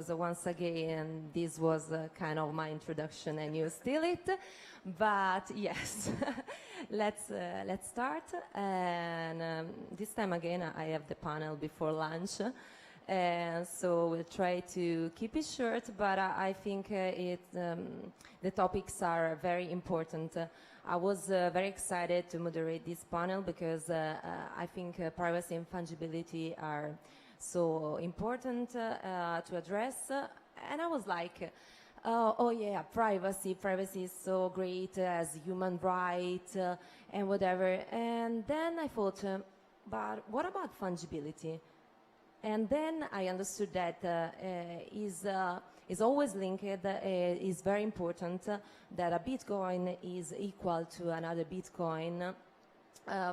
So once again, this was kind of my introduction and you steal it. But yes, let's start. And this time again, I have the panel before lunch. And so we'll try to keep it short, but I think the topics are very important. I was very excited to moderate this panel because I think privacy and fungibility are so important to address. And I was like, oh yeah, privacy is so great as human right and whatever. And then I thought, but what about fungibility? And then I understood that is always linked, is very important that a Bitcoin is equal to another Bitcoin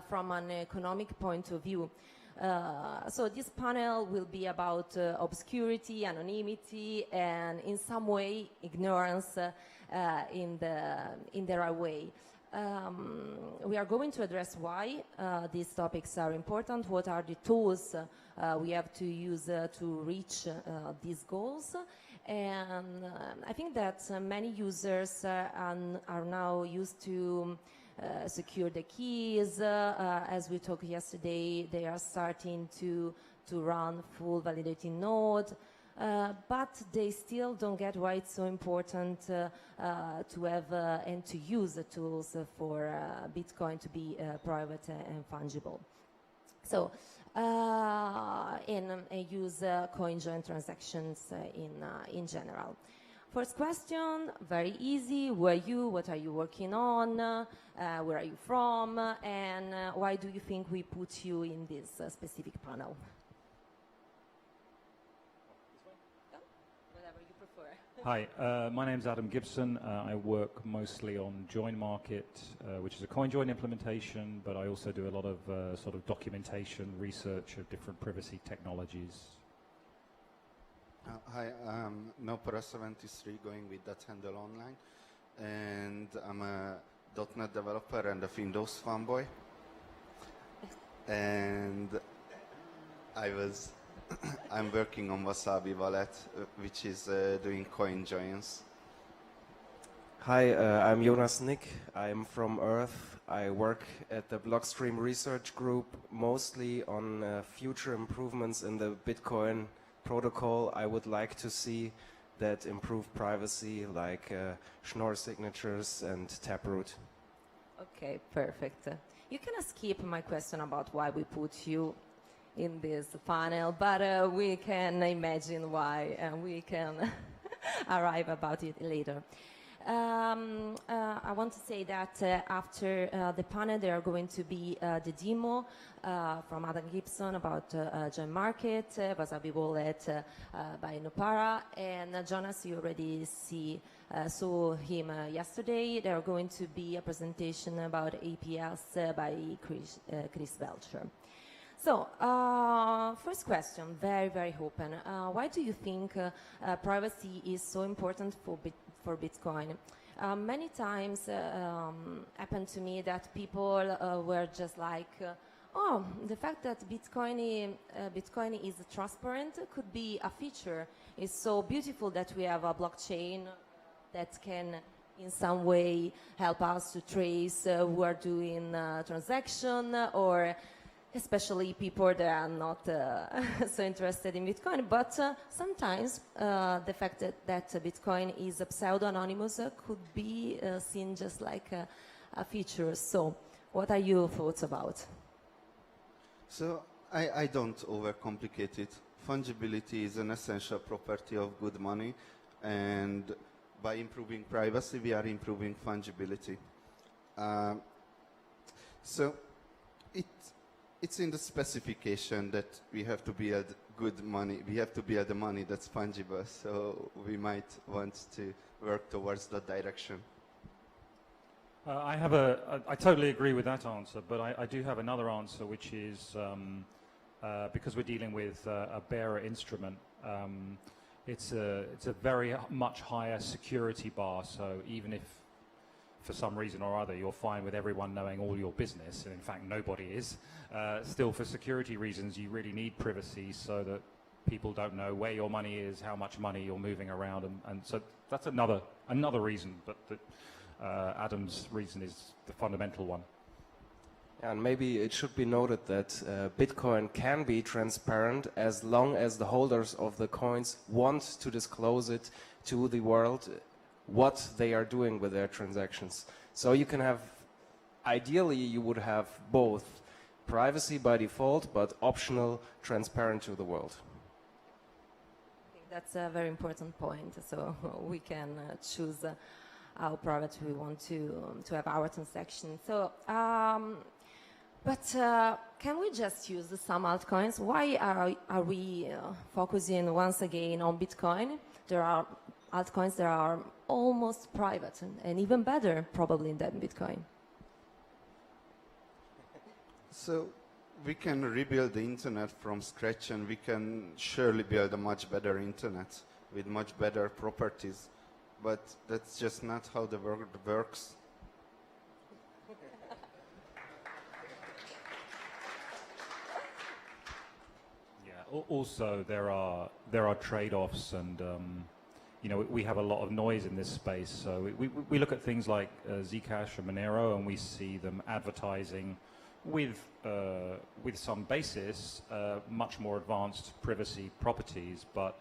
from an economic point of view. So this panel will be about obscurity, anonymity, and in some way ignorance in the right way. We are going to address why these topics are important, what are the tools we have to use to reach these goals. And I think that many users are now used to secure the keys. As we talked yesterday, they are starting to run full validating node. But they still don't get why it's so important to have and to use the tools for Bitcoin to be private and fungible. So, and use coin join transactions in general. First question, very easy. Who are you? What are you working on? Where are you from? And why do you think we put you in this specific panel? Hi, my name's Adam Gibson. I work mostly on Join Market, which is a coin join implementation, but I also do a lot of sort of documentation, research of different privacy technologies. Hi, I'm Nopera73 going with that handle online, and I'm a .NET developer and a Windows fanboy. And I'm working on Wasabi Wallet, which is doing coin joins. Hi, I'm Jonas Nick. I'm from Earth. I work at the Blockstream research group, mostly on future improvements in the Bitcoin protocol. I would like to see that improve privacy, like Schnorr signatures and Taproot. Okay, perfect. You can skip my question about why we put you in this panel, but we can imagine why, and we can arrive about it later. I want to say that after the panel there are going to be the demo from Adam Gibson about Join Market, Wasabi Wallet by Nopara, and Jonas, you already saw him yesterday. There are going to be a presentation about APS by Chris Belcher. So, first question, very, very open. Why do you think privacy is so important for Bitcoin? Many times happened to me that people were just like, oh, the fact that Bitcoin is transparent could be a feature. It's so beautiful that we have a blockchain that can in some way help us to trace who are doing transaction, or especially people that are not so interested in Bitcoin. But sometimes the fact that Bitcoin is pseudo-anonymous could be seen just like a feature. So what are your thoughts about? So I don't overcomplicate it. Fungibility is an essential property of good money, and by improving privacy, we are improving fungibility. So it's in the specification that we have to build good money. We have to build the money that's fungible. So we might want to work towards that direction. I totally agree with that answer, but I do have another answer, which is because we're dealing with a bearer instrument. It's a very much higher security bar. So even if for some reason or other you're fine with everyone knowing all your business, and in fact nobody is, still for security reasons you really need privacy so that people don't know where your money is, how much money you're moving around, and so that's another reason. But Adam's reason is the fundamental one. And maybe it should be noted that Bitcoin can be transparent as long as the holders of the coins want to disclose it to the world, what they are doing with their transactions. So you can have, ideally you would have both privacy by default, but optional, transparent to the world. I think that's a very important point. So we can choose how private we want to have our transaction. So, but can we just use some altcoins? Why are we focusing once again on Bitcoin? There are altcoins that are almost private and even better probably than Bitcoin. So we can rebuild the internet from scratch, and we can surely build a much better internet with much better properties. But that's just not how the world works. Yeah. Also, there are trade-offs, and you know, we have a lot of noise in this space. So we look at things like Zcash and Monero, and we see them advertising with some basis much more advanced privacy properties, but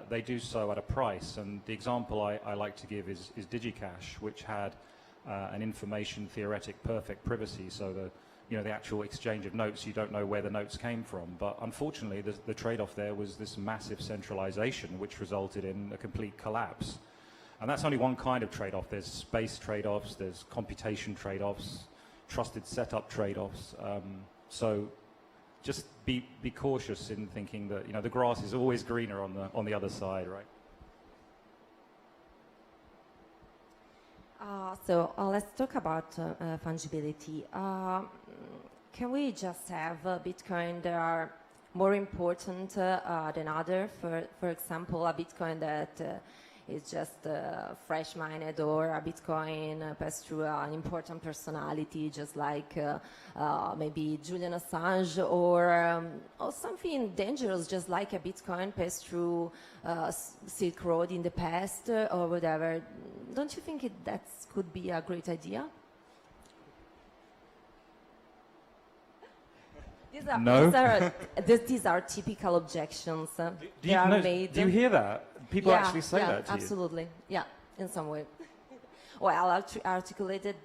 they do so at a price. And the example I like to give is DigiCash, which had an information theoretic perfect privacy. So the actual exchange of notes, you don't know where the notes came from. But unfortunately, the trade-off there was this massive centralization, which resulted in a complete collapse. And that's only one kind of trade-off. There's space trade-offs, there's computation trade-offs, trusted setup trade-offs. So just be cautious in thinking that, you know, the grass is always greener on the other side, right? So let's talk about fungibility. Can we just have Bitcoin that are more important than other? For example, a Bitcoin that is just fresh mined, or a Bitcoin passed through an important personality, just like maybe Julian Assange, or something dangerous, just like a Bitcoin passed through Silk Road in the past, or whatever. Don't you think that could be a great idea? These are typical objections. Do you hear that? People actually say that to you? Absolutely. Yeah, in some way. Well, articulated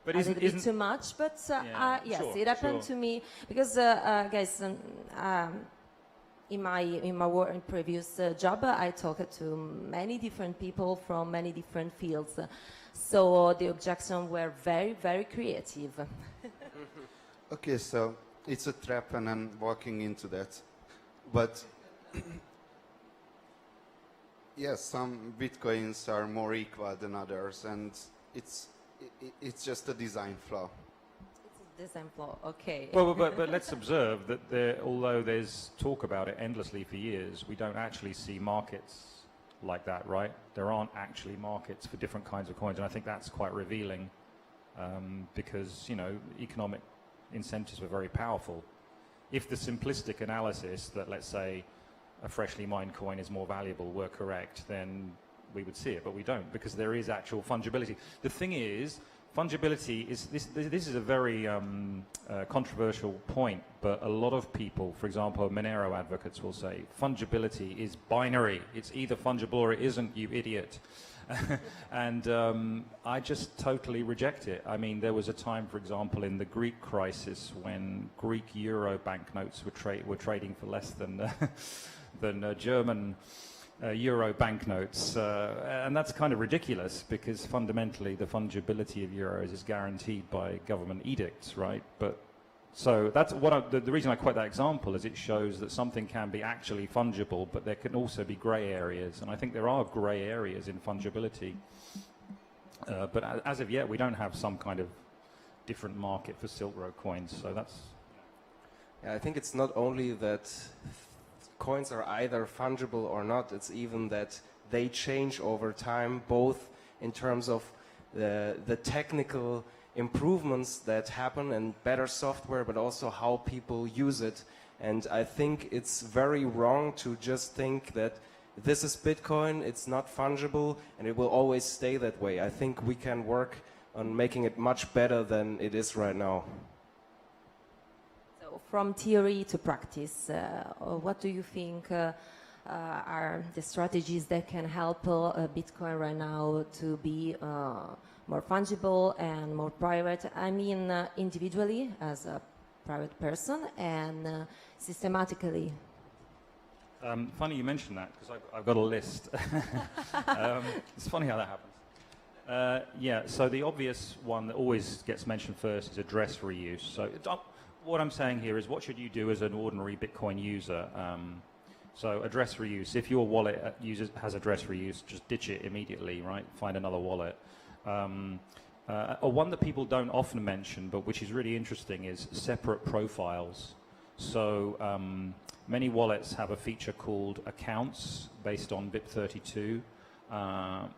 a little bit too much, but yes, sure, it happened to me because, guys, in my previous job, I talked to many different people from many different fields. So the objections were very, very creative. Okay, so it's a trap, and I'm walking into that. But yes, some Bitcoins are more equal than others, and it's just a design flaw. It's a design flaw, okay. Well, but let's observe that although there's talk about it endlessly for years, we don't actually see markets like that, right? There aren't actually markets for different kinds of coins, and I think that's quite revealing because, you know, economic incentives were very powerful. If the simplistic analysis that, let's say, a freshly mined coin is more valuable were correct, then we would see it, but we don't, because there is actual fungibility. The thing is, fungibility is, this is a very controversial point, but a lot of people, for example, Monero advocates will say, fungibility is binary. It's either fungible or it isn't, you idiot. And I just totally reject it. I mean, there was a time, for example, in the Greek crisis when Greek euro banknotes were trading for less than German euro banknotes, and that's kind of ridiculous because fundamentally the fungibility of euros is guaranteed by government edicts, right? But so that's what the reason I quote that example is it shows that something can be actually fungible, but there can also be grey areas, and I think there are grey areas in fungibility. But as of yet, we don't have some kind of different market for Silk Road coins, so that's. Yeah, I think it's not only that coins are either fungible or not, it's even that they change over time, both in terms of the technical improvements that happen and better software, but also how people use it. And I think it's very wrong to just think that this is Bitcoin, it's not fungible, and it will always stay that way. I think we can work on making it much better than it is right now. So from theory to practice, what do you think are the strategies that can help Bitcoin right now to be more fungible and more private? I mean, individually as a private person and systematically. Funny you mentioned that, because I've got a list. It's funny how that happens. Yeah, so the obvious one that always gets mentioned first is address reuse. So what I'm saying here is, what should you do as an ordinary Bitcoin user? So address reuse. If your wallet has address reuse, just ditch it immediately, right? Find another wallet. One that people don't often mention, but which is really interesting, is separate profiles. So many wallets have a feature called accounts based on BIP32.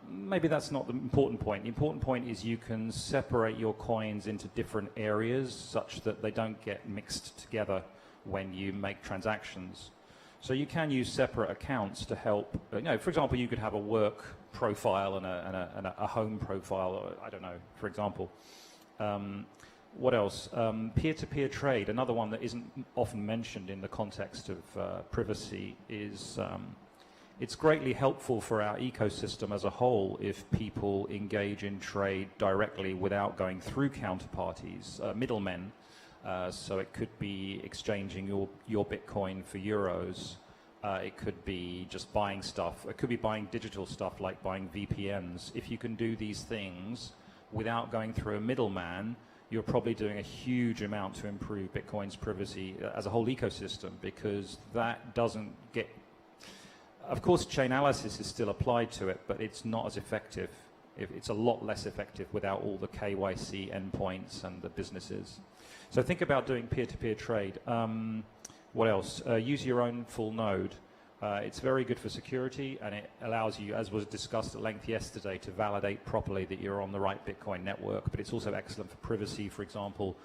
Maybe that's not the important point. The important point is you can separate your coins into different areas such that they don't get mixed together when you make transactions. So you can use separate accounts to help. For example, you could have a work profile and a home profile. I don't know, for example. What else? Peer-to-peer trade, another one that isn't often mentioned in the context of privacy, is it's greatly helpful for our ecosystem as a whole if people engage in trade directly without going through counterparties, middlemen. So it could be exchanging your Bitcoin for euros. It could be just buying stuff. It could be buying digital stuff like buying VPNs. If you can do these things without going through a middleman, you're probably doing a huge amount to improve Bitcoin's privacy as a whole ecosystem, because that doesn't get... Of course, chain analysis is still applied to it, but it's not as effective. It's a lot less effective without all the KYC endpoints and the businesses. So think about doing peer-to-peer trade. What else? Use your own full node. It's very good for security, and it allows you, as was discussed at length yesterday, to validate properly that you're on the right Bitcoin network. But it's also excellent for privacy. For example,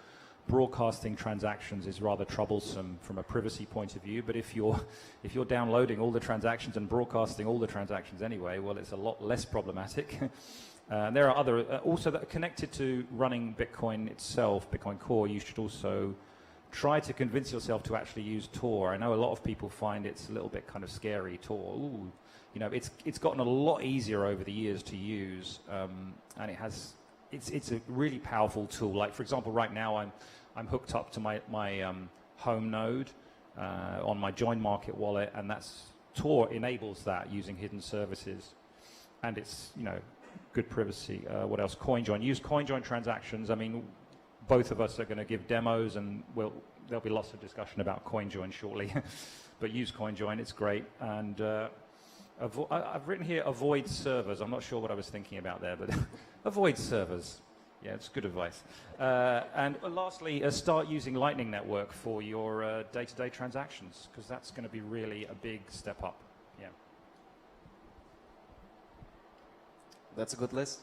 broadcasting transactions is rather troublesome from a privacy point of view. But if you're downloading all the transactions and broadcasting all the transactions anyway, well, it's a lot less problematic. There are other, also that are connected to running Bitcoin itself, Bitcoin Core. You should also try to convince yourself to actually use Tor. I know a lot of people find it's a little bit kind of scary, Tor. Ooh, it's gotten a lot easier over the years to use, and it's a really powerful tool. Like, for example, right now I'm hooked up to my home node on my Join Market wallet, and Tor enables that using hidden services, and it's good privacy. What else? CoinJoin. Use CoinJoin transactions. I mean, both of us are going to give demos, and there'll be lots of discussion about CoinJoin shortly. But use CoinJoin, it's great. And I've written here, avoid servers. I'm not sure what I was thinking about there, but avoid servers. Yeah, it's good advice. And lastly, start using Lightning Network for your day-to-day transactions, because that's going to be really a big step up. Yeah. That's a good list.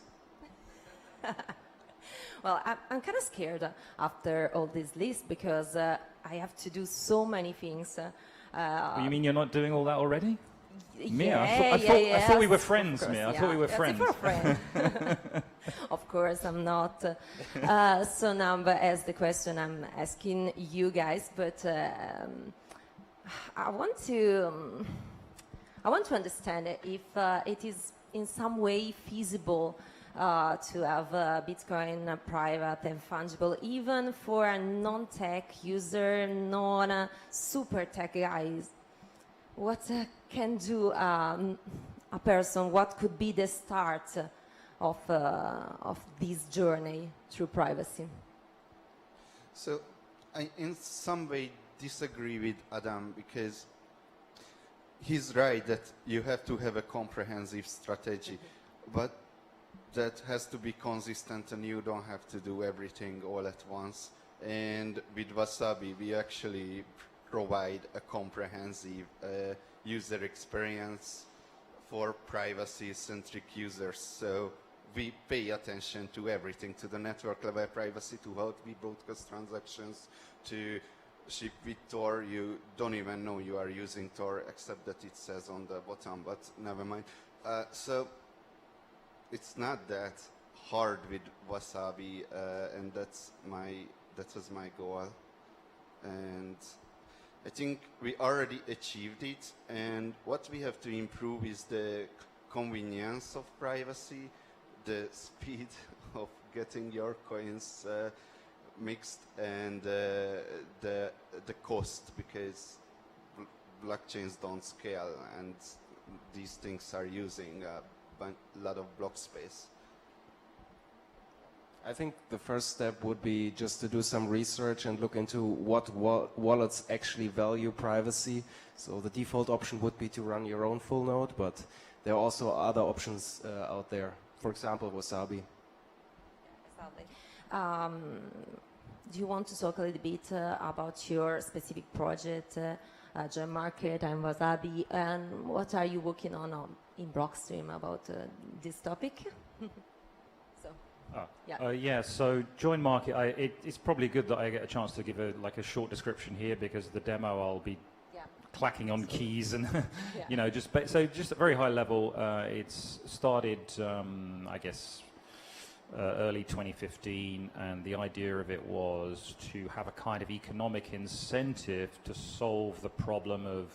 Well, I'm kind of scared after all this list, because I have to do so many things. You mean you're not doing all that already? Mia, I thought we were friends, Mia. I thought we were friends. Of course, I'm not. So now, as the question I'm asking you guys, but I want to understand if it is in some way feasible to have Bitcoin private and fungible, even for a non-tech user, non-super tech guys. What can do a person? What could be the start of this journey through privacy? So I, in some way, disagree with Adam, because he's right that you have to have a comprehensive strategy, but that has to be consistent, and you don't have to do everything all at once. And with Wasabi, we actually provide a comprehensive user experience for privacy-centric users. So we pay attention to everything, to the network level privacy, to how we broadcast transactions, to ship with Tor, you don't even know you are using Tor, except that it says on the bottom, but never mind. So it's not that hard with Wasabi, and that was my goal. And I think we already achieved it, and what we have to improve is the convenience of privacy, the speed of getting your coins mixed, and the cost, because blockchains don't scale, and these things are using a lot of block space. I think the first step would be just to do some research and look into what wallets actually value privacy. So the default option would be to run your own full node, but there are also other options out there. For example, Wasabi. Exactly. Do you want to talk a little bit about your specific project, Join Market and Wasabi, and what are you working on in Blockstream about this topic? So Join Market, it's probably good that I get a chance to give a short description here, because the demo I'll be clacking on keys and just at very high level. It's started I guess early 2015, and the idea of it was to have a kind of economic incentive to solve the problem of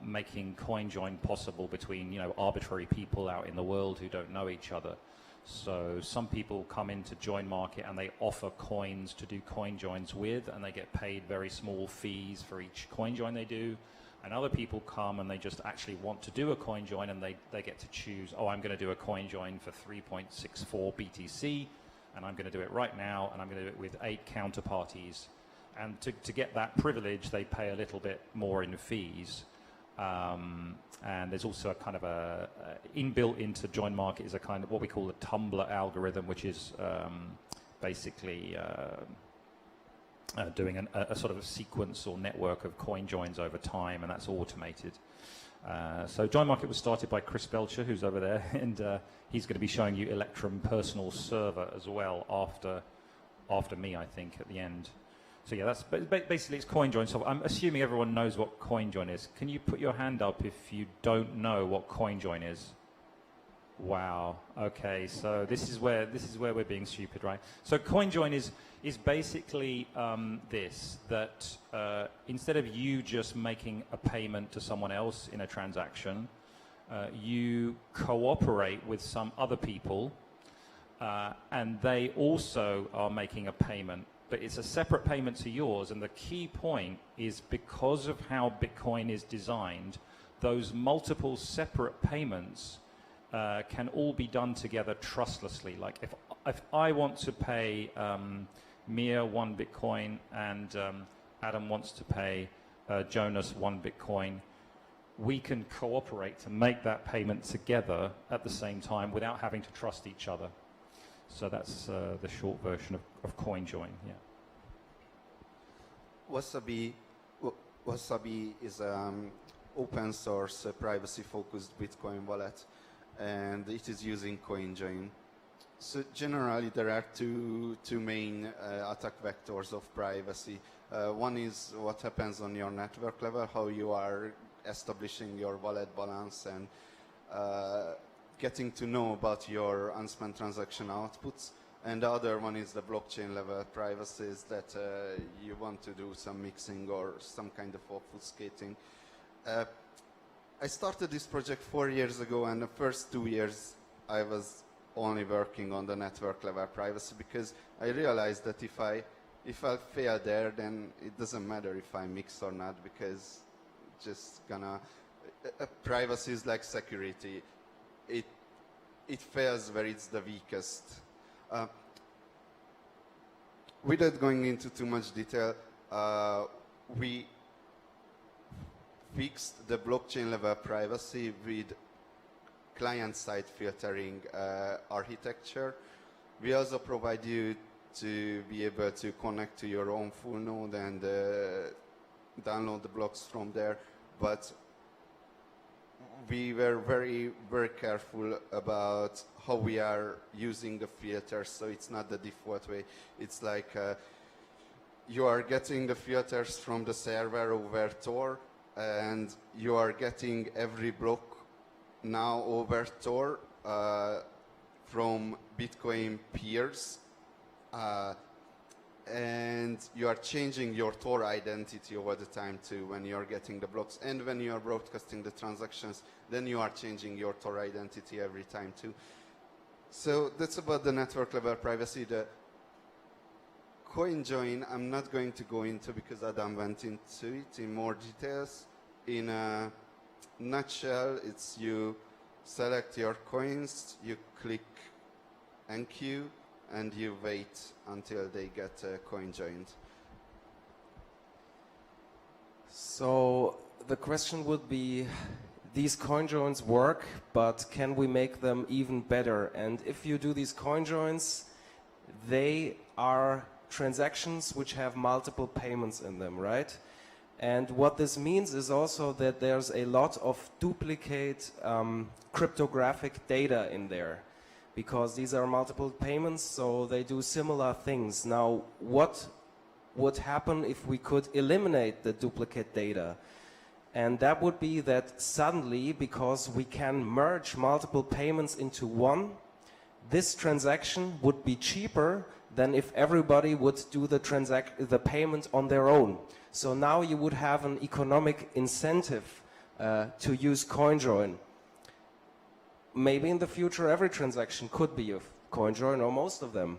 making coin join possible between arbitrary people out in the world who don't know each other. So some people come into Join Market and they offer coins to do coin joins with, and they get paid very small fees for each coin join they do. And other people come and they just actually want to do a coin join, and they get to choose, I'm going to do a coin join for 3.64 BTC, and I'm going to do it right now, and I'm going to do it with 8 counterparties. And to get that privilege, they pay a little bit more in fees. And there's also a kind of inbuilt into Join Market is a kind of what we call a tumbler algorithm, which is basically doing a sort of a sequence or network of coin joins over time, and that's automated. So Join Market was started by Chris Belcher, who's over there, and he's going to be showing you Electrum Personal Server as well after me, I think, at the end. So yeah, that's basically it's coin join. So I'm assuming everyone knows what coin join is. Can you put your hand up if you don't know what coin join is? Wow. Okay. So this is where we're being stupid, right? So coin join is basically that instead of you just making a payment to someone else in a transaction, you cooperate with some other people, and they also are making a payment. But it's a separate payment to yours, and the key point is because of how Bitcoin is designed, those multiple separate payments can all be done together trustlessly. Like if I want to pay Mia 1 Bitcoin and Adam wants to pay Jonas 1 Bitcoin, we can cooperate to make that payment together at the same time without having to trust each other. So that's the short version of coin join. Yeah. Wasabi is open source, privacy-focused Bitcoin wallet, and it is using coin join. So generally, there are two main attack vectors of privacy. One is what happens on your network level, how you are establishing your wallet balance and getting to know about your unspent transaction outputs. And the other one is the blockchain level privacies that you want to do some mixing or some kind of obfuscating. I started this project 4 years ago, and the first 2 years I was only working on the network level privacy, because I realized that if I fail there, then it doesn't matter if I mix or not, because just privacy is like security. It fails where it's the weakest. Without going into too much detail, we fixed the blockchain level privacy with client-side filtering architecture. We also provide you to be able to connect to your own full node and download the blocks from there, but we were very, very careful about how we are using the filters, so it's not the default way. It's like you are getting the filters from the server over Tor, and you are getting every block now over Tor from Bitcoin peers. And you are changing your Tor identity over the time too when you are getting the blocks, and when you are broadcasting the transactions, then you are changing your Tor identity every time too. So that's about the network level privacy. The coin join I'm not going to go into because Adam went into it in more details. In a nutshell, it's you select your coins, you click enqueue, and you wait until they get coin joined. So the question would be, these coin joins work, but can we make them even better? And if you do these coin joins, they are transactions which have multiple payments in them, right? And what this means is also that there's a lot of duplicate cryptographic data in there, because these are multiple payments, so they do similar things. Now, what would happen if we could eliminate the duplicate data? And that would be that suddenly, because we can merge multiple payments into one, this transaction would be cheaper than if everybody would do the payment on their own. So now you would have an economic incentive to use CoinJoin. Maybe in the future every transaction could be a CoinJoin, or most of them.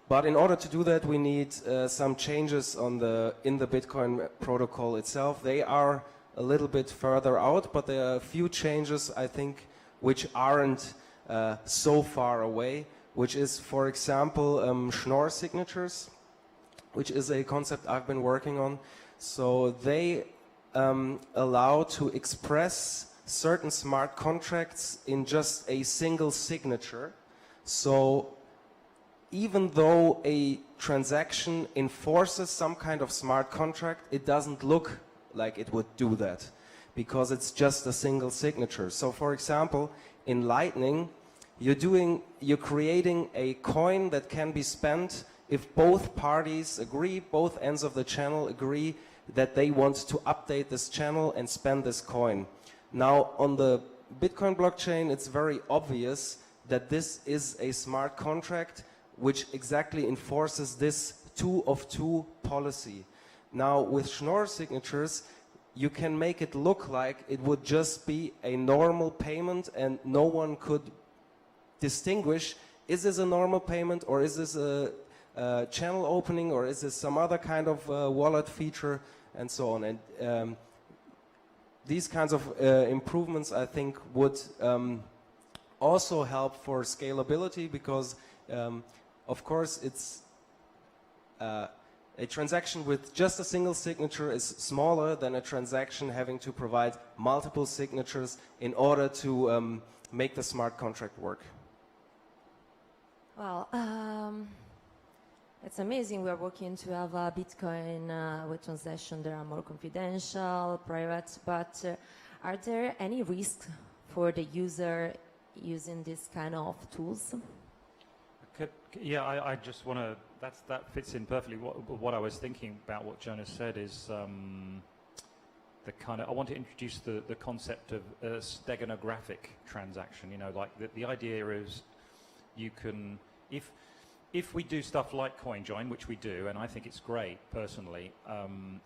But in order to do that, we need some changes in the Bitcoin protocol itself. They are a little bit further out, but there are a few changes, I think, which aren't so far away, which is, for example, Schnorr signatures, which is a concept I've been working on. So they allow to express certain smart contracts in just a single signature. So even though a transaction enforces some kind of smart contract, it doesn't look like it would do that, because it's just a single signature. So for example, in Lightning, you're creating a coin that can be spent if both parties agree, both ends of the channel agree that they want to update this channel and spend this coin. Now, on the Bitcoin blockchain, it's very obvious that this is a smart contract which exactly enforces this 2 of 2 policy. Now, with Schnorr signatures, you can make it look like it would just be a normal payment, and no one could distinguish, is this a normal payment, or is this a channel opening, or is this some other kind of wallet feature, and so on. And these kinds of improvements, I think, would also help for scalability, because of course it's a transaction with just a single signature is smaller than a transaction having to provide multiple signatures in order to make the smart contract work. Well, it's amazing. We are working to have a Bitcoin with transactions that are more confidential, private, but are there any risks for the user using this kind of tools? Yeah, I just want to, that fits in perfectly. What I was thinking about what Jonas said is the kind of, I want to introduce the concept of a steganographic transaction. You know, like the idea is you can, if we do stuff like CoinJoin, which we do, and I think it's great personally,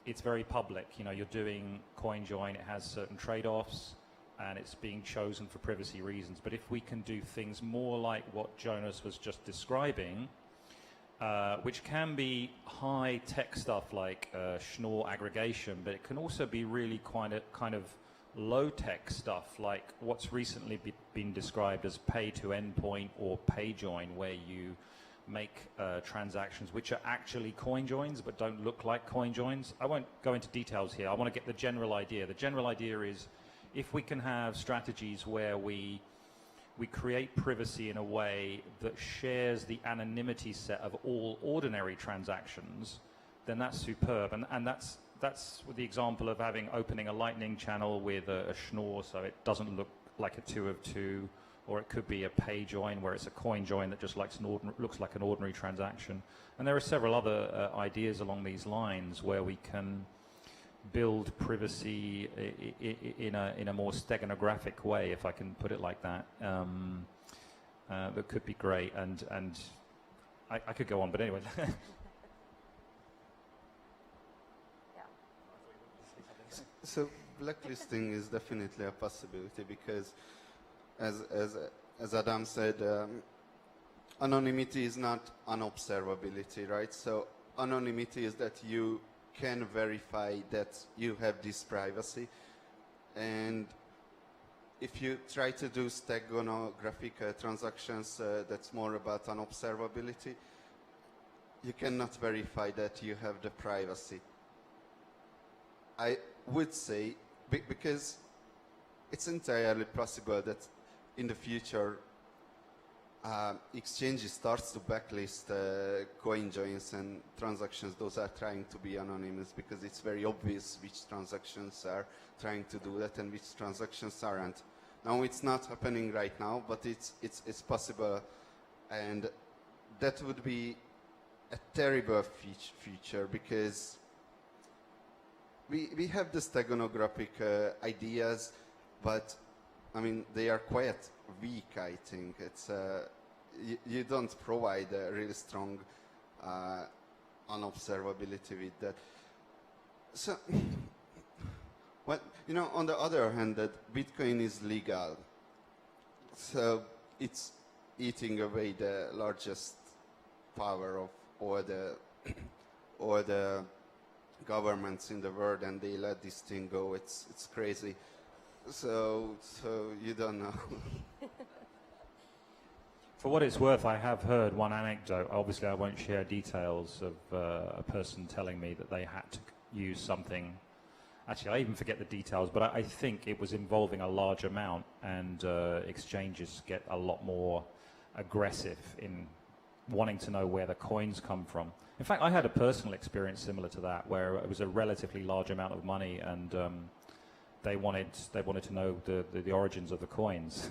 it's very public. You know, you're doing CoinJoin, it has certain trade-offs, and it's being chosen for privacy reasons. But if we can do things more like what Jonas was just describing, which can be high-tech stuff like Schnorr aggregation, but it can also be really kind of low-tech stuff like what's recently been described as pay-to-endpoint or pay-join, where you make transactions which are actually coin joins but don't look like coin joins. I won't go into details here. I want to get the general idea. The general idea is if we can have strategies where we create privacy in a way that shares the anonymity set of all ordinary transactions, then that's superb. And that's the example of opening a Lightning channel with a Schnorr, so it doesn't look like a 2 of 2, or it could be a pay join where it's a coin join that just looks like an ordinary transaction. And there are several other ideas along these lines where we can build privacy in a more steganographic way, if I can put it like that. That could be great, and I could go on, but anyway. So blacklisting is definitely a possibility because, as Adam said, anonymity is not unobservability, right? So anonymity is that you can verify that you have this privacy, and if you try to do steganographic transactions, that's more about unobservability, you cannot verify that you have the privacy. I would say, because it's entirely possible that in the future exchanges starts to backlist coin joins and transactions those are trying to be anonymous, because it's very obvious which transactions are trying to do that and which transactions aren't. Now it's not happening right now, but it's possible, and that would be a terrible feature because we have the steganographic ideas, but I mean they are quite weak. I think it's you don't provide a really strong unobservability with that. So, well, you know, on the other hand, that Bitcoin is legal, so it's eating away the largest power of all the governments in the world, and they let this thing go. It's crazy. So you don't know. For what it's worth, I have heard one anecdote. Obviously, I won't share details of a person telling me that they had to use something. Actually, I even forget the details, but I think it was involving a large amount, and exchanges get a lot more aggressive in wanting to know where the coins come from. In fact, I had a personal experience similar to that, where it was a relatively large amount of money, and they wanted to know the origins of the coins.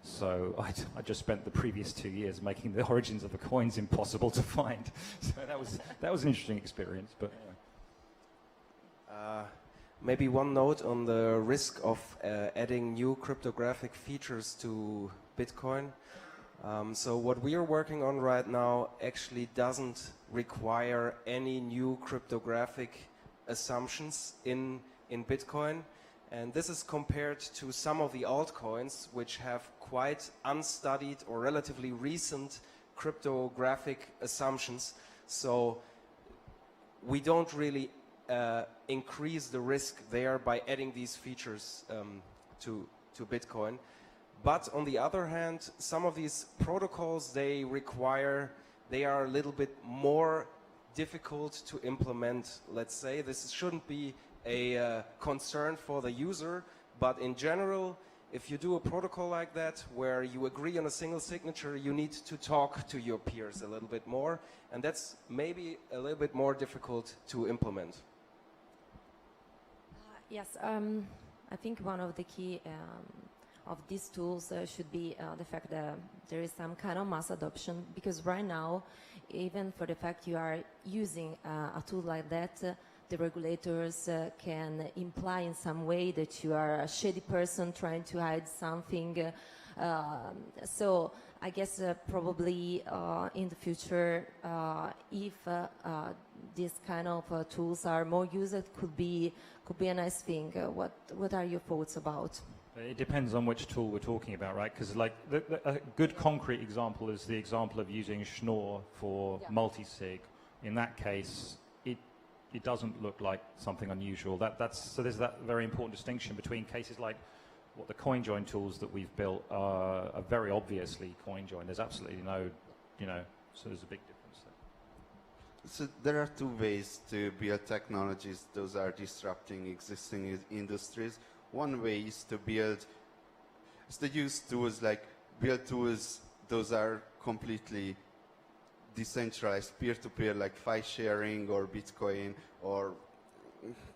So I just spent the previous 2 years making the origins of the coins impossible to find. So that was an interesting experience. But anyway. Maybe one note on the risk of adding new cryptographic features to Bitcoin. So what we are working on right now actually doesn't require any new cryptographic assumptions in Bitcoin. And this is compared to some of the altcoins which have quite unstudied or relatively recent cryptographic assumptions. So we don't really increase the risk there by adding these features to Bitcoin. But on the other hand, some of these protocols they are a little bit more difficult to implement, let's say. This shouldn't be a concern for the user, but in general, if you do a protocol like that where you agree on a single signature, you need to talk to your peers a little bit more, and that's maybe a little bit more difficult to implement. Yes, I think one of the key of these tools should be the fact that there is some kind of mass adoption, because right now, even for the fact you are using a tool like that, the regulators can imply in some way that you are a shady person trying to hide something. So I guess probably in the future, if these kind of tools are more used, could be a nice thing. What are your thoughts about? It depends on which tool we're talking about, right? Because like a good concrete example is the example of using Schnorr for multi-sig. In that case, it doesn't look like something unusual. So there's that very important distinction between cases like what the coin join tools that we've built are very obviously coin join. There's absolutely no, so there's a big difference there. So there are two ways to build technologies. Those are disrupting existing industries. One way is to use tools like build tools. Those are completely decentralized, peer-to-peer, like file sharing or Bitcoin or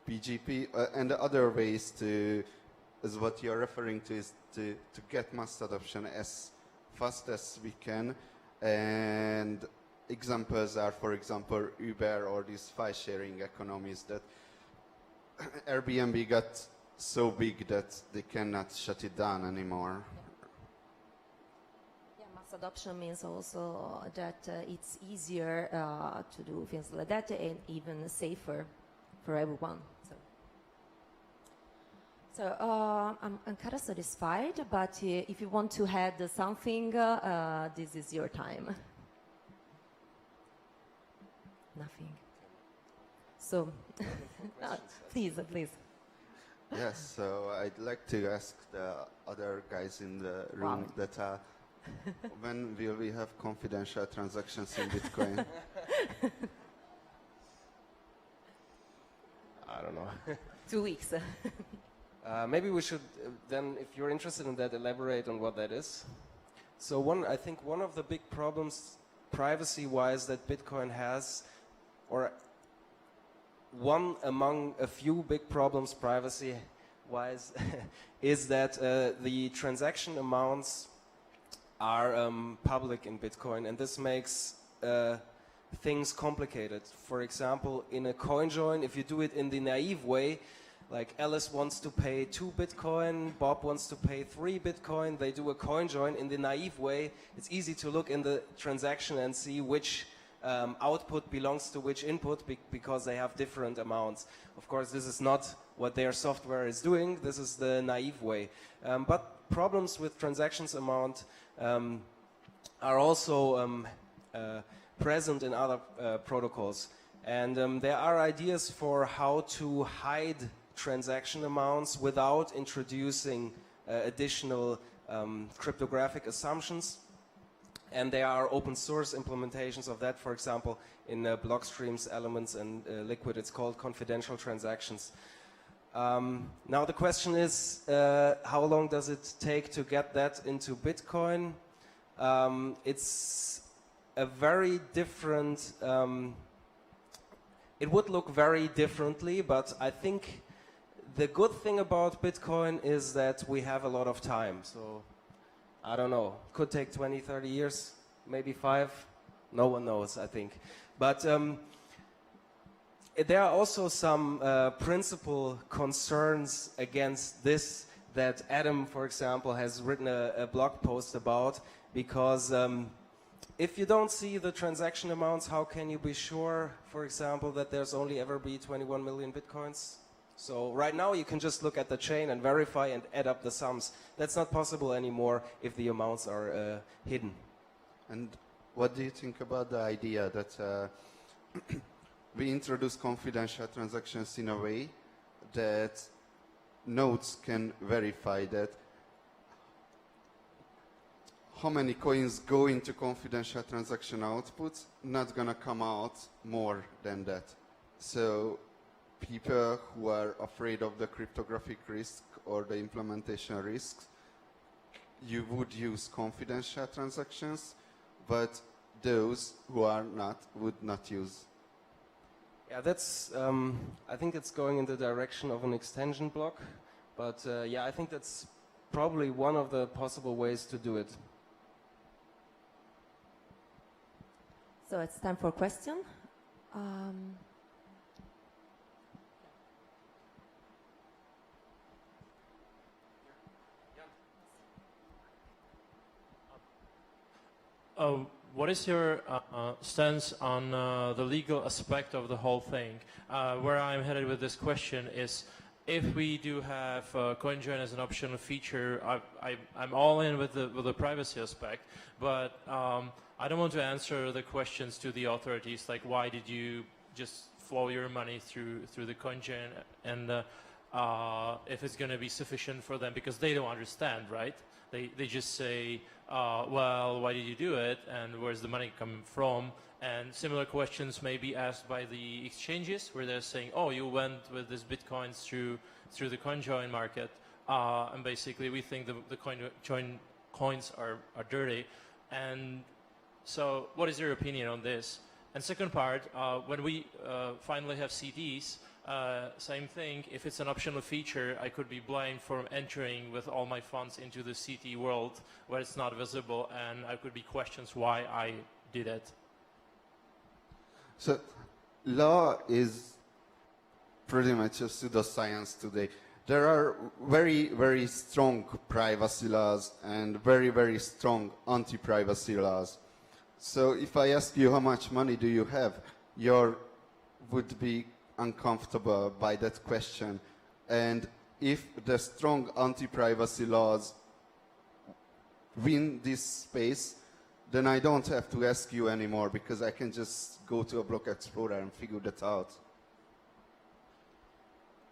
PGP, and the other ways to is what you're referring to, is to get mass adoption as fast as we can. And examples are, for example, Uber or these file-sharing economies that Airbnb got so big that they cannot shut it down anymore. Yeah, mass adoption means also that it's easier to do things like that and even safer for everyone. So I'm kind of satisfied, but if you want to add something, this is your time. Nothing. So, please. Yes, so I'd like to ask the other guys in the room that when will we have confidential transactions in Bitcoin? I don't know. 2 weeks. Maybe we should then, if you're interested in that, elaborate on what that is. So I think one of the big problems privacy-wise that Bitcoin has, or one among a few big problems privacy-wise, is that the transaction amounts are public in Bitcoin, and this makes things complicated. For example, in a coin join, if you do it in the naive way, like Alice wants to pay 2 Bitcoin, Bob wants to pay 3 Bitcoin, they do a coin join in the naive way, it's easy to look in the transaction and see which output belongs to which input because they have different amounts. Of course, this is not what their software is doing, this is the naive way. But problems with transactions amount are also present in other protocols. And there are ideas for how to hide transaction amounts without introducing additional cryptographic assumptions. And there are open source implementations of that, for example, in Blockstream's Elements and Liquid, it's called confidential transactions. Now the question is, how long does it take to get that into Bitcoin? It's a very different, it would look very differently, but I think the good thing about Bitcoin is that we have a lot of time. So, I don't know, could take 20, 30 years, maybe 5, no one knows, I think. But there are also some principal concerns against this that Adam, for example, has written a blog post about, because if you don't see the transaction amounts, how can you be sure, for example, that there's only ever be 21 million Bitcoins? So right now you can just look at the chain and verify and add up the sums. That's not possible anymore if the amounts are hidden. And what do you think about the idea that we introduce confidential transactions in a way that nodes can verify that how many coins go into confidential transaction outputs, not going to come out more than that. So people who are afraid of the cryptographic risk or the implementation risks, you would use confidential transactions, but those who are not would not use. Yeah, that's, I think it's going in the direction of an extension block, but yeah, I think that's probably one of the possible ways to do it. So it's time for question. What is your stance on the legal aspect of the whole thing? Where I'm headed with this question is, if we do have CoinJoin as an optional feature, I'm all in with the privacy aspect, but I don't want to answer the questions to the authorities, like why did you just flow your money through the CoinJoin, and if it's going to be sufficient for them, because they don't understand, right? They just say, well, why did you do it, and where's the money coming from? And similar questions may be asked by the exchanges, where they're saying, oh, you went with this Bitcoins through the CoinJoin market, and basically we think the CoinJoin coins are dirty. And so what is your opinion on this? And second part, when we finally have CDs, Same thing, if it's an optional feature, I could be blamed for entering with all my funds into the CT world where it's not visible, and I could be questioned why I did it. So law is pretty much a pseudoscience today. There are very, very strong privacy laws and very, very strong anti-privacy laws. So if I ask you how much money do you have, you would be uncomfortable by that question. And if the strong anti-privacy laws win this space, then I don't have to ask you anymore because I can just go to a block explorer and figure that out.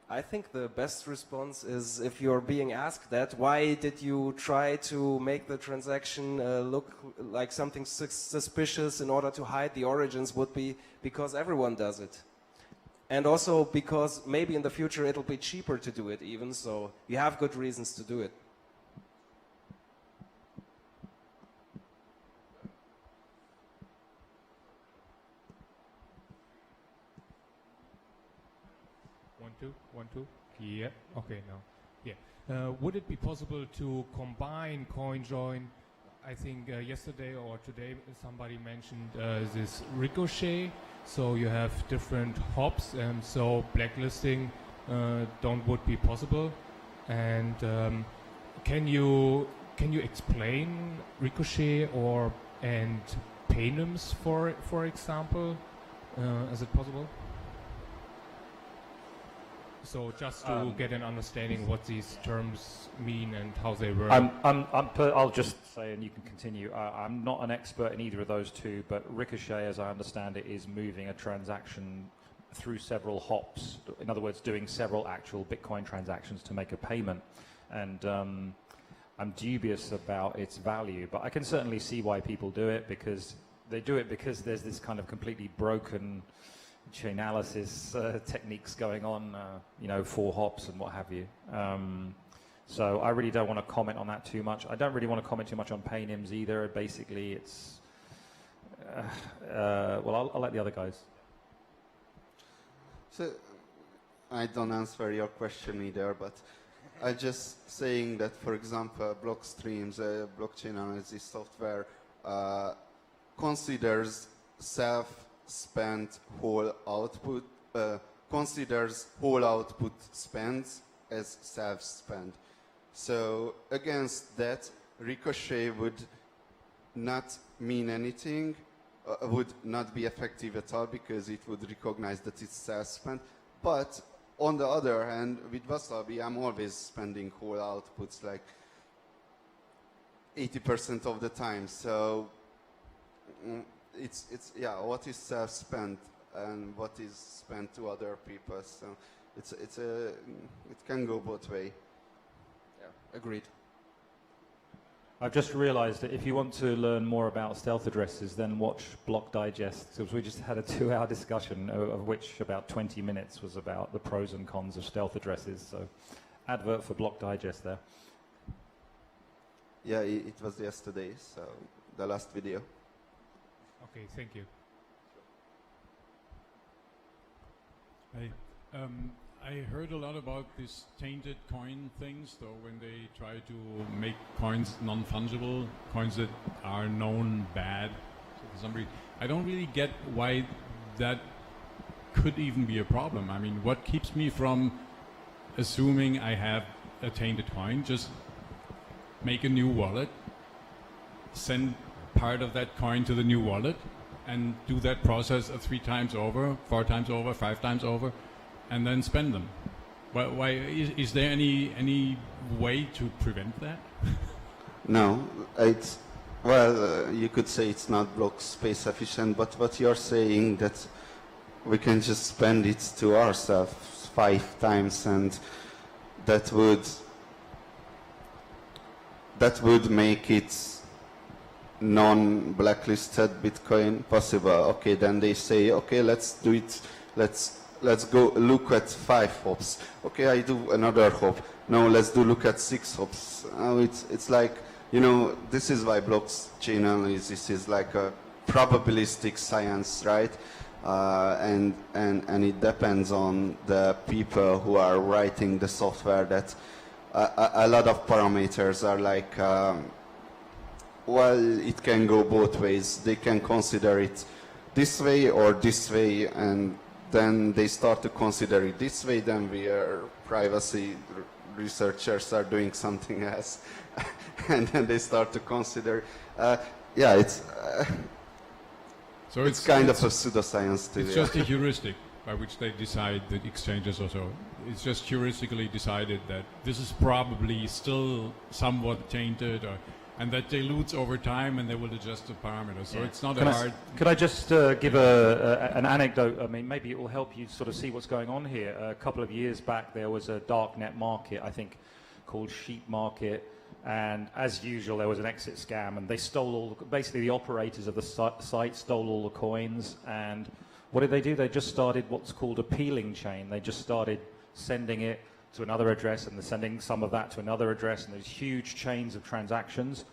I think the best response is if you're being asked that, why did you try to make the transaction look like something suspicious in order to hide the origins, would be because everyone does it. And also because maybe in the future it'll be cheaper to do it even, so you have good reasons to do it. One, two. Yeah. Okay. Now. Yeah. Would it be possible to combine CoinJoin? I think yesterday or today somebody mentioned this ricochet. So you have different hops, and so blacklisting would be possible. And can you explain ricochet and paynims for example? Is it possible? So just to get an understanding what these terms mean and how they work. I'll just say, and you can continue, I'm not an expert in either of those two, but ricochet, as I understand it, is moving a transaction through several hops. In other words, doing several actual Bitcoin transactions to make a payment. And I'm dubious about its value, but I can certainly see why people do it, because they do it because there's this kind of completely broken chainalysis techniques going on, you know, for hops and what have you. So I really don't want to comment on that too much. I don't really want to comment too much on paynims either. Basically, it's well, I'll let the other guys. So I don't answer your question either, but I'm just saying that, for example, Blockstream's blockchain analysis software considers self-spent whole output, considers whole output spent as self-spent. So against that, ricochet would not mean anything, would not be effective at all, because it would recognize that it's self-spent. But on the other hand, with Wasabi, I'm always spending whole outputs like 80% of the time. So it's yeah, what is self-spent and what is spent to other people. So it can go both ways. Yeah, agreed. I've just realized that if you want to learn more about stealth addresses, then watch Block Digest, because we just had a 2-hour discussion, of which about 20 minutes was about the pros and cons of stealth addresses. So advert for Block Digest there. Yeah, it was yesterday, so the last video. Okay, thank you. I heard a lot about this tainted coin things, though, when they try to make coins non-fungible, coins that are known bad. So for some reason, I don't really get why that could even be a problem. I mean, what keeps me from assuming I have a tainted coin? Just make a new wallet, send part of that coin to the new wallet, and do that process 3 times over, 4 times over, 5 times over, and then spend them. Why is there any way to prevent that? No, it's, well, you could say it's not block space efficient, but what you're saying that we can just spend it to ourselves 5 times, and that would make it non-blacklisted Bitcoin possible. Okay, then they say, okay, let's do it. Let's go look at 5 hops. Okay, I do another hop. Now let's look at 6 hops. It's like, you know, this is why blockchain analysis is like a probabilistic science, right? and it depends on the people who are writing the software. That a lot of parameters are like, well, it can go both ways. They can consider it this way or this way, and then they start to consider it this way. Then we are privacy researchers are doing something else, and then they start to consider. Yeah, So it's kind of a pseudoscience too. It's just a heuristic by which they decide the exchanges or so. It's just heuristically decided that this is probably still somewhat tainted, and that dilutes over time, and they will adjust the parameters. So it's not hard. Could I just give an anecdote? I mean, maybe it will help you sort of see what's going on here. A couple of years back, there was a darknet market, I think, called Sheep Market. And as usual, there was an exit scam, and they stole basically the operators of the site stole all the coins. And what did they do? They just started what's called a peeling chain. They just started sending it to another address, and they're sending some of that to another address, and there's huge chains of transactions.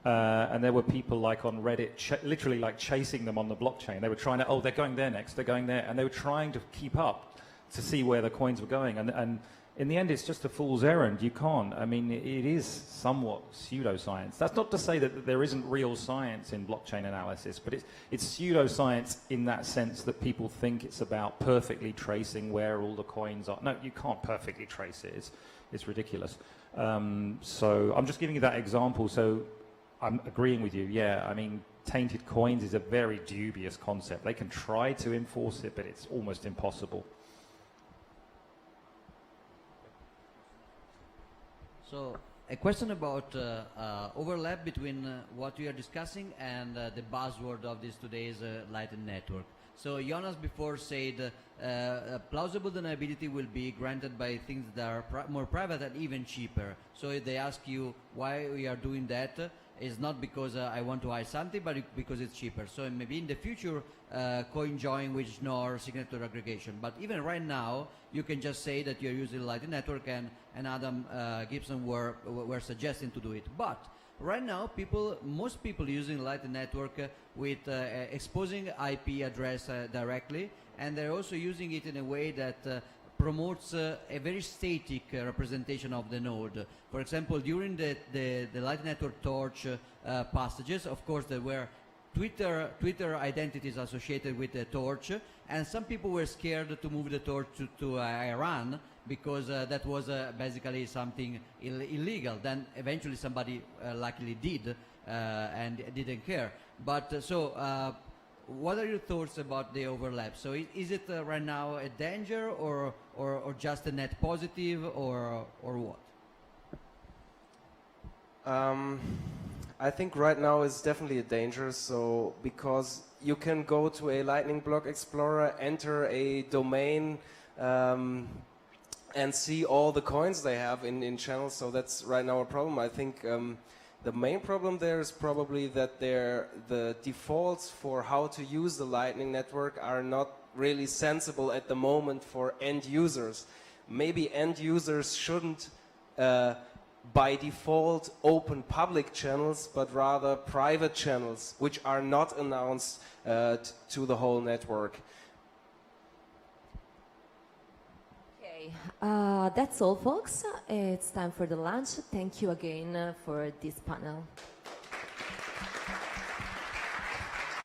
And there were people like on Reddit, literally like chasing them on the blockchain. They were trying to, they're going there next, they're going there, and they were trying to keep up to see where the coins were going. And in the end, it's just a fool's errand. You can't. I mean, it is somewhat pseudoscience. That's not to say that there isn't real science in blockchain analysis, but it's pseudoscience in that sense that people think it's about perfectly tracing where all the coins are. No, you can't perfectly trace it. It's ridiculous. So I'm just giving you that example. So I'm agreeing with you. Yeah, I mean, tainted coins is a very dubious concept. They can try to enforce it, but it's almost impossible. So a question about overlap between what we are discussing and the buzzword of this today's Lightning Network. So Jonas before said plausible deniability will be granted by things that are more private and even cheaper. So if they ask you why we are doing that, it's not because I want to hide something, but because it's cheaper. So maybe in the future, coin join which ignore signature aggregation. But even right now, you can just say that you're using the Lightning Network, and Adam Gibson were suggesting to do it. But right now, most people using Lightning Network with exposing IP address directly, and they're also using it in a way that promotes a very static representation of the node. For example, during the Lightning Network torch passages, of course, there were Twitter identities associated with the torch, and some people were scared to move the torch to Iran because that was basically something illegal. Then eventually somebody luckily did and didn't care. But what are your thoughts about the overlap? So is it right now a danger or just a net positive or what? I think right now it's definitely a danger. So because you can go to a Lightning Block Explorer, enter a domain, and see all the coins they have in channels. So that's right now a problem. I think the main problem there is probably that the defaults for how to use the Lightning Network are not really sensible at the moment for end users. Maybe end users shouldn't by default open public channels, but rather private channels, which are not announced to the whole network. Okay, that's all, folks. It's time for the lunch. Thank you again for this panel.